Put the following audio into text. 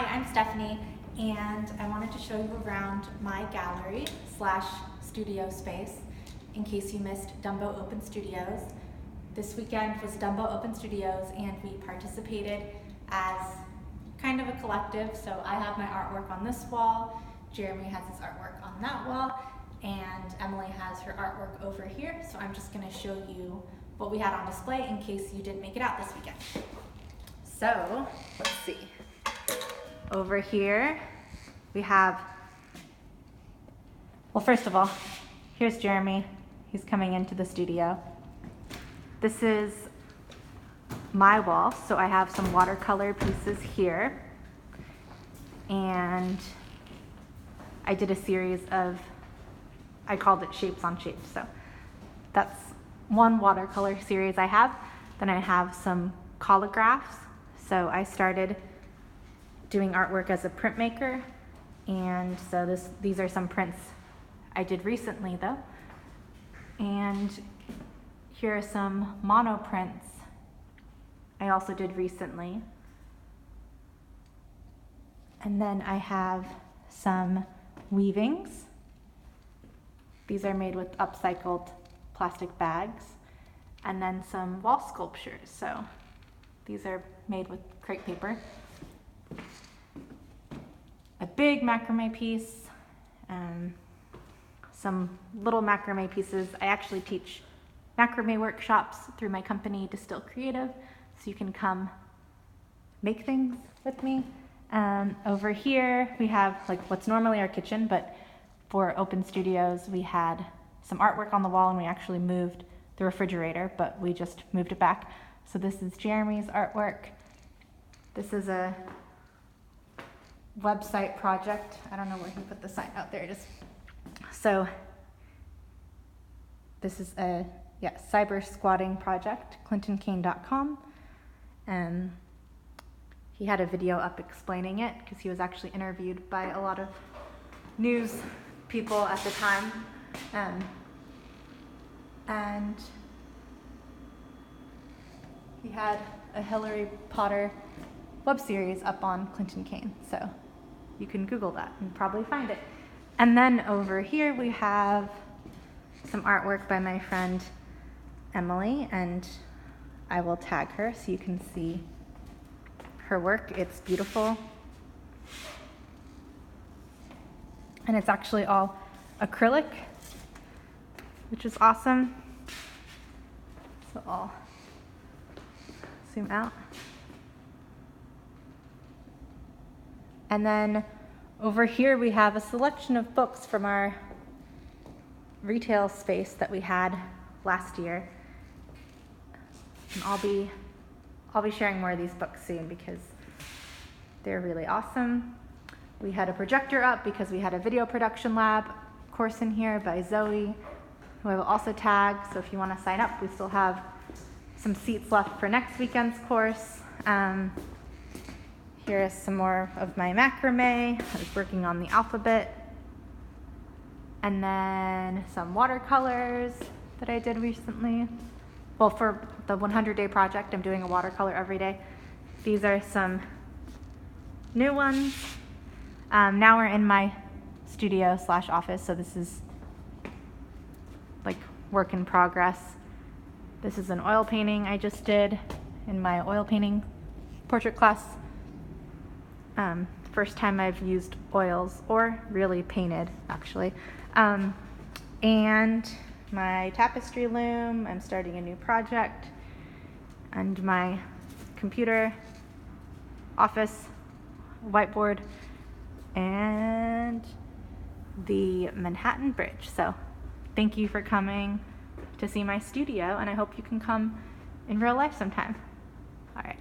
I'm Stephanie, and I wanted to show you around my gallery / studio space in case you missed Dumbo Open Studios. This weekend was Dumbo Open Studios, and we participated as kind of a collective. So I have my artwork on this wall, Jeremy has his artwork on that wall, and Emily has her artwork over here. So I'm just going to show you what we had on display in case you didn't make it out this weekend. So let's see. Over here we have, well, first of all, here's Jeremy. He's coming into the studio. This is my wall, so I have some watercolor pieces here, and I did a series of, I called it Shapes on Shapes. So that's one watercolor series I have. Then I have some collagraphs. So I started doing artwork as a printmaker, and so these are some prints I did recently though. And here are some mono prints I also did recently. And then I have some weavings. These are made with upcycled plastic bags. And then some wall sculptures. So these are made with crepe paper. A big macrame piece, some little macrame pieces. I actually teach macrame workshops through my company, Distill Creative, so you can come make things with me. Over here we have like what's normally our kitchen, but for Open Studios we had some artwork on the wall, and we actually moved the refrigerator, but we just moved it back. So this is Jeremy's artwork. This is a website project. I don't know where he put the sign. Out there it is. So this is a cyber squatting project, clintoncane.com. And he had a video up explaining it because he was actually interviewed by a lot of news people at the time. And he had a Harry Potter web series up on Clinton Kane, so you can Google that and probably find it. And then over here we have some artwork by my friend Emily, and I will tag her so you can see her work. It's beautiful, and it's actually all acrylic, which is awesome. So I'll zoom out. And then over here we have a selection of books from our retail space that we had last year. And I'll be sharing more of these books soon because they're really awesome. We had a projector up because we had a video production lab course in here by Zoe, who I will also tag. So if you want to sign up, we still have some seats left for next weekend's course. Here is some more of my macrame. I was working on the alphabet. And then some watercolors that I did recently. Well, for the 100-day project, I'm doing a watercolor every day. These are some new ones. Now we're in my studio / office, so this is like work in progress. This is an oil painting I just did in my oil painting portrait class. First time I've used oils, or really painted actually. And my tapestry loom, I'm starting a new project, and my computer, office, whiteboard, and the Manhattan Bridge. So thank you for coming to see my studio, and I hope you can come in real life sometime. All right.